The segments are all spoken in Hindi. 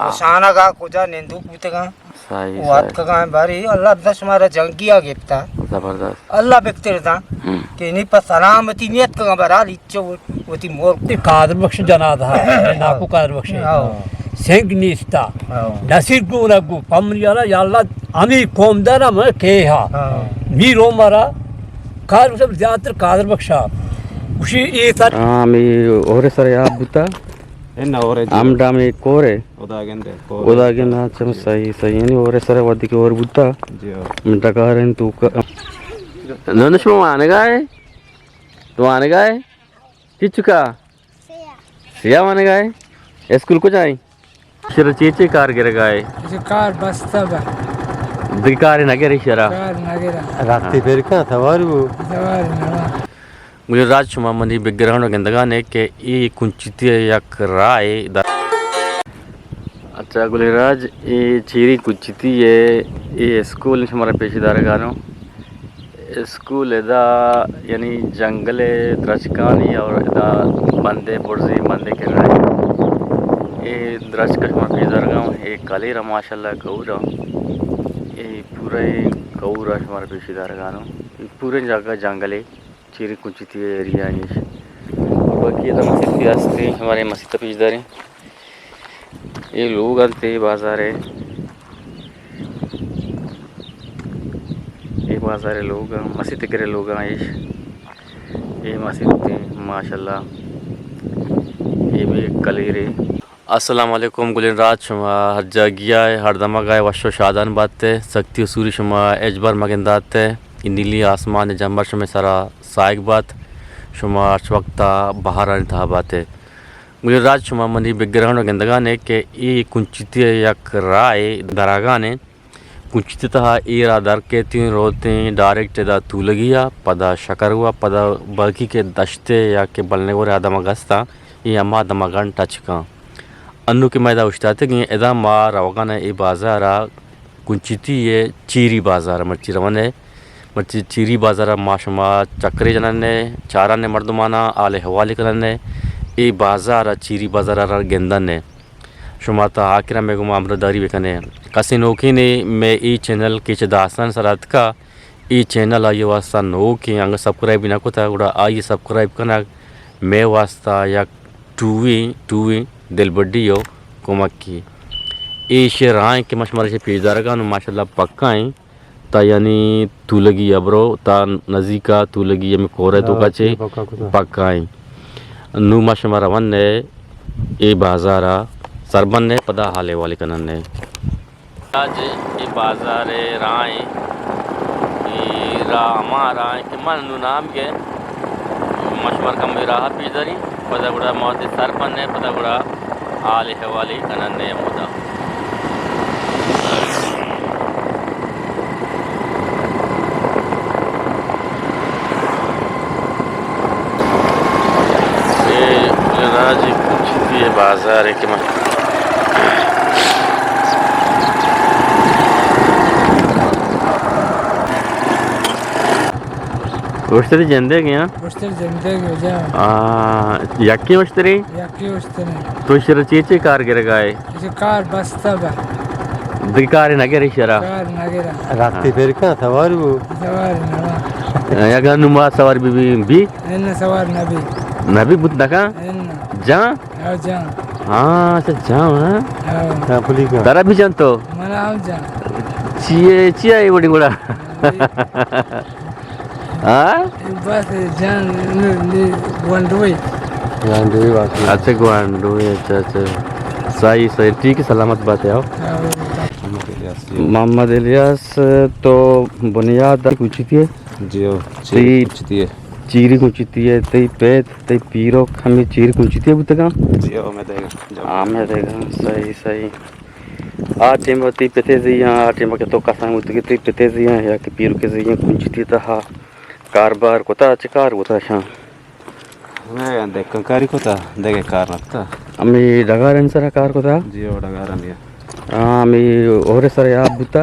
Sana ga kuja nendu putega. Wat ka bari Allah das mara jangiya gipta. Zabardast. Allah bektirda. Ke ni pa salamati niyat ka bara licho wati mor. Kadir Baksh Janada. Naku Kadir Baksh. Sengnista. Nasir Gunagu. Pamriyala Yalla Ami Komdara ma keha. Mi Romara. Kadir Baksh Zyatar Kadir Baksh. Ushi etar. Mi ore sare ya buta. Enna ore. Amda mi kore. Odagende. Odagende cham sahi sahi ni ore sare wadi ke ore buta. Jio. Mtakaren tu ka. Nanush mo ane gaye? Tu ane gaye? Kichuka? Siya ane gaye? School ko jaye? Shira cheche kar gira gaye. Kar basta ba. Dikare na gere shira. Kar nagera. Rakti perka thawaru. Tawari na. Gujarat शुमा मनी बैकग्राउंड गंदगा ने के ई कुंचिती यक राय अच्छा गुजरात ई चीरी कुंचिती ये स्कूल हमारे पेशीदार गानो स्कूल एदा यानी जंगले द्रचकानी और एदा बंदे बुर्जी बंदे के राय ये द्रचकश हमारे पेशीदार गाँव ये कालीरा माशाल्लाह कौरा ये पूरे कौरा हमारे पेशीदार गानो पूरे जगह जंगले चीरी कुंचिती एरिया है बाकी ये मस्जिद आस्ते हमारे मस्जिद पेशदार हैं ये लोग आते बाजार है ये बाजार है लोग मस्जिद के लोग आए ये मस्जिद थे माशाल्लाह ये भी कलीरे अस्सलाम वालेकुम गुलिन रात शुमा हर जगिया है हर दमा गाय वशो शादान बातें सख्ती सूरी शुमा एजबर मगंदाते नीली आसमान जम्बर शुमे सारा साइक बात शुमा अर्च वक्ता बाहर आने था बातें मुझे राज शुमा मनी बैकग्राउंड गंदगा ने के ई कुंचिती यक राय दरागा ने कुंचिती तहा ई रादर के तीन रोते डायरेक्ट दा तू लगिया पदा शकर हुआ पदा बाकी के दश्ते या के बलने को आदम गस्ता ये अम्मा दमगन टच का अन्नू के मैदा उश्ताते कि एदा मार रवगा ने ई बाजारा कुंचिती ये चीरी बाजार मर्ची रवने मर्ची चीरी बाज़ार माशमा चक्रे जनने चाराने मर्दमाना आले हवाले करने ए बाज़ार चीरी बाज़ार गेंदने शुमाता आखिरा में गुमा अमरदारी बेकने कसी नोकी ने मैं ई चैनल के दासान सरात का ई चैनल आये वास्ता नो की अंग सब्सक्राइब ना को था उड़ा आये सब्सक्राइब करना मैं वास्ता या टूवी दिल बड्डी हो कुमक की ए शेराएं के मशमरे से पेशदार का माशाल्लाह पक्का ता यानी तू लगी अब्रो ता नजीका तू लगी में कोरे तो काचे पक्काई नू मशमरा वन ने ए बाजारा सरबन ने पदा हाले वाले कनन ने आज ए बाजार राय ए रा हमारा के मन नु नाम के मशवर का मेरा पेदरी पदा बड़ा मौत सरबन ने पदा बड़ा हाले हवाले कनन ने मोदा जी कुछ ये बाजार है कि मैं उश्तरी जंदे गया उश्तरी जंदे गया जा यक्की उश्तरी तो शर चीचे कार गिर गए कार बस्ता बा दिकार नगर शरा कार नगरा Rakti perka thawaru. तवारी ना या गनु मा सवार बी एन सवार नबी बुत दका एन जा आओ जा हां अच्छा जाओ हां आओ Kapuli ka. तारा भी जानतो मना आओ जा चिया ये बड़ी बड़ा हां बस जान ने वंडोई Yandu waki. अच्छा गुआंडो अच्छा सही ठीक है सलामत बात है आओ मोहम्मद इलियास तो बुनियाद कुंचिती है Jio. Ti- Kuchiti hai. चीरी कुंचिती है तई पेट तई पीरो हमें चीरी कुंचिती है बुतगा Jio mein dega. आमे देगा सही आ टेमती पेते जिया आ टेम के तो कसा मुतगी तई पेते जिया या के पीरो के जिया कुंचिती तहा कारबार कोता चकार कोता शा Mein dekkan kari kota dege karnatta. हमें डगारन सरा कार कोता Jio dagaran ya. हमें ओरे सरा या बुता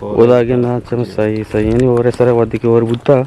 Oda gena cham sahi yani ore sara wadi ki or butta.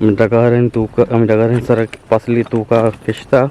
Amdagarin tuka amdagarin sara pasli tuka kishta.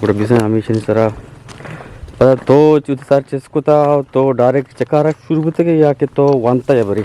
Gura bisa amishin sara. Pada to chud sar cheskuta to direct chakara shuru butege ya ke to wanta ya bari.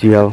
Jiao.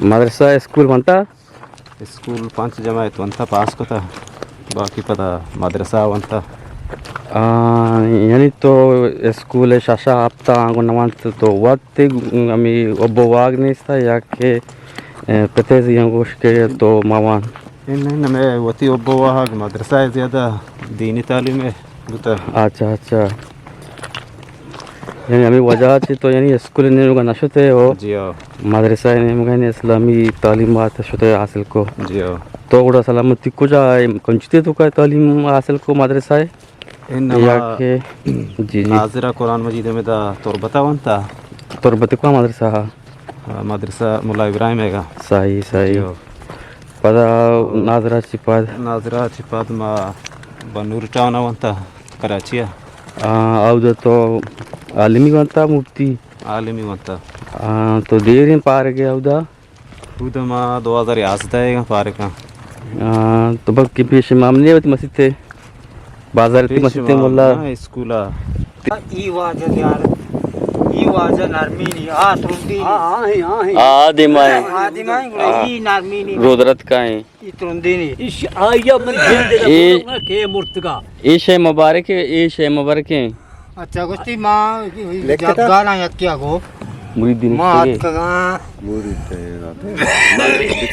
Madrasa school wanta. School 5 जमात वंता पास को था बाकी पता मदरसा वंता Yani to school shasha apta angonawant to watte ami obbo wagnista ya ke petezi yangosh ke to mawan. इन में वती अब्बा मदरसा है ज़्यादा दीनी तालीम है बुता अच्छा अच्छा yani ami wajah chi to yani school ne ga nashte ho Jio madrasa ne ga ne islami talimat shote hasil ko Jio to guda salamati ko ja konchite to ka talim hasil ko madrasa in ya ke ji ji Nazira Quran मजीद में दा तुरबता वंता torbati ko madrasa मदरसा मुल्ला इब्राहिम है sahi sahi जियो pada nazara chi pad नाज़िरा चिपात मा बनूर टाउन वंता Karachi auda to alimi wanta mufti आलमी वंता to derin par ge auda खुद मा 2011 है पारे का to bak ki pesh mamne wati masite bazar ti masite mulla स्कूला ई वाजन यार ई वाजन आर्मीनी आ तुंदी adimai आदि मां ई नार्मीनी rodrat ka hai ई तुंदी नी iş ayya men jilde İyi. da ke murtga ye shay mubarak hai ye shay mubarak hai अच्छा गुस्ती मां जब गाना यक्या को muridin मां ke कगा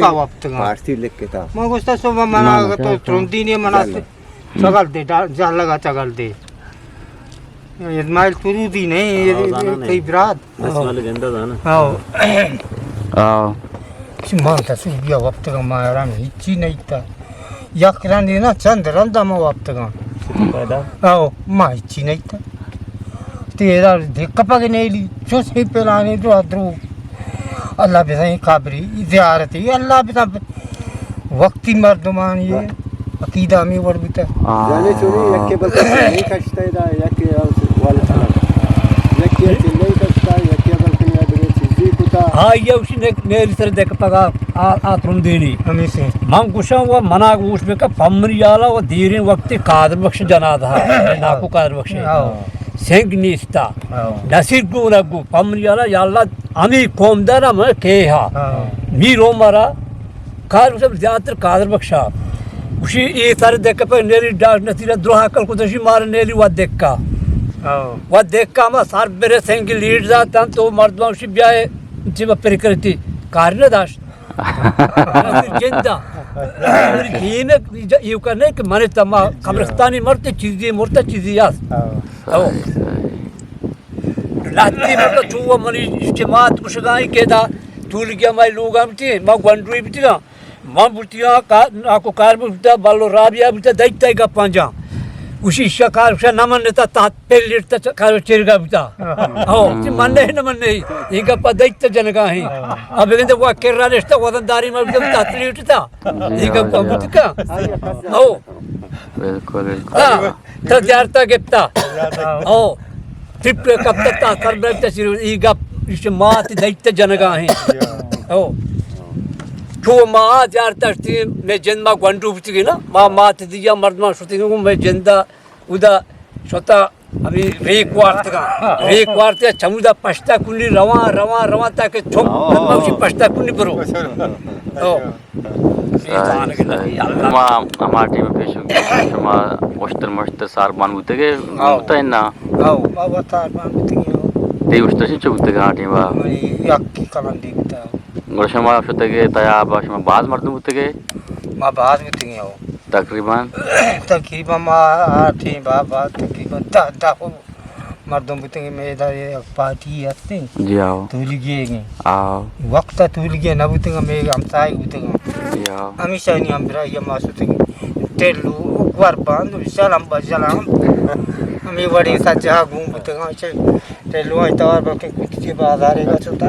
का वक्त गा पार्टी लिख के था मां गुस्ता सो मना तो तुंदी नी मना चगल दे जा लगा चगल दे इस्माइल तुरुदी नहीं कई बरात वाले गंदा था ना आओ ah मां ta su biya वक्त गा मां राम हिची नहीं था yakran ni na चंद्रन दा मां वक्त गा पैदा आओ मां हिची नहीं था तेरा देख पगे नहीं ली जो से पहलाने जो अदरू अल्लाह पे सही काबरी ज़ियारत ही अल्लाह पे वक्ती मर्दमान ये अकीदा में वर बिता जाने चुनी यक्के बल नहीं कष्ट है दा यक्के वाले यक्के चिल्ले कष्ट यक्के बल के अदरे चीज़ी कुता ayya ushi ne sar dek paga a trundini हमें से man kusha wa mana ush be ka pamri yala wa dirin waqti qadir baksh janada na ku qadir baksh आओ sengnista आओ nasir gunagu pamri yala yalla ami komdara ma keha आओ mi romara kar sab zyadatar qadir baksha ushi e sar dek pa neri dar natira droha kal kudashi mar neri wa dekka आओ wa dekka ma sar bere sengi lead zatan to mardma ushi biya jiba perikriti karne dash jenda yine yukarı ki mane tama kabristani marte çizdi murta çiziyas आओ o latti murta chuva mani cemaat kushagai keda tul gya mai logam ti ma gwandui bitira ma butiya ka ako kar bita ballo rabia bita daitai ga panja ushi shakar sha naman neta tat pellit ta kar chirga bita o ti manne namanne inga pa daitta janaga hi abegende wa kerra resta wadandari ma bita tatlit ta inga pa butika o bilkul ha ta jarta gepta o triple kapta ta karbeta siru inga işte maat daitta janaga hi o Çoğu maat yartaştı me cenma gwandu bitigi na ma maat diya mardma şutingu me cenda uda şota abi reek vartga çamuda paşta kunni rava ta ke çok mavşi paşta kunni bro o ma amar team pesh shuma moshtar sarban butege mutayna आओ बाबा तार मान बिती te ustashi chubutege team ba मरी यक्की कलन दी बिता shuma shotege taya ba shuma baz mardu butege मां बात बिती आओ takriban तकरीबन मां आठी बाबा तकरीबन दा मर्दों बिती में दा एक पार्टी आते jiao तुलगे ao वक्त तुलगे न बिती में हम साई बिती jiao हमेशा नहीं हम बरा ये मासुते तेलु वार बांध सलाम बजलाम हमें बड़ी सज्जा घूम बुतगा छे ते लोई तवार बके कुछ के बाजारे का छोटा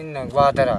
इन वादरा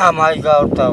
हमाई गावता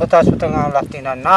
बता सुतगा लातीना ना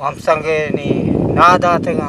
हम संगे नी ना दातगा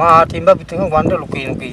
मां टिंबा बुतगा वंड लुकी लुकी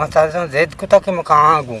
माता से जेद कुता के मैं कहां गूं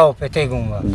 आओ पेटे गूंगा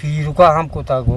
फिर का हम कुता गो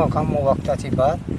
मकाम वक्त थी बात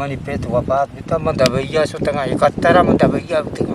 मनी पेट वफात बिता मन दबैया सुतगा 71 मन दबैया बितगा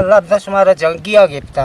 अल्लाह दस मारा जंगिया गिफ्ता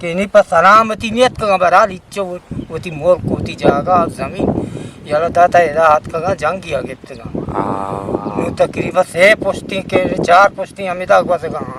कि नहीं पर सलामती नियत का बरा लिचो वती मोर कोती जागा जमीन याला दाता एदा हाथ का जंगिया गिफ्ता तकरीबन 6 पुश्ती के 4 पुश्ती अमिता को से कहां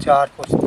4 पुश्ती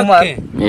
उमर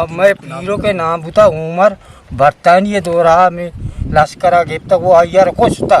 अब मैं पीरो के नाम बुता उमर बर्तानिया दौरा में लश्करा गिफ्ता वो अय्यर कुछ था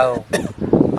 आओ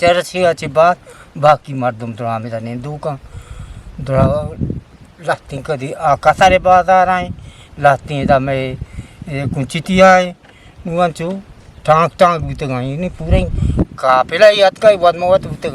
चरसी अच्छी बात बाकी मर्दम तो हमें तो नेंदू का दौरा लाती कदी कसारे बाजार आए लाती दा मैं कुंचिती आए नुआन चो टांग टांग भी तक आई नहीं पूरे काफिला याद का वदमवत भी तक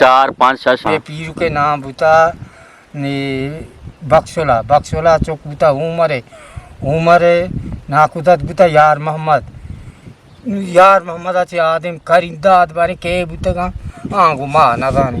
4 5 6 ये पीरू के नाम बुता ने बक्सोला बक्सोला चौक बुता उमर नाकुदत बुता यार मोहम्मद अच्छे आदम करिंदा आदबारे के बुता आंगो मा ना जाने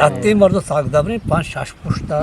রাত্রি মর্দ সাকদাব রে 5-6 পুস্তার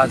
आज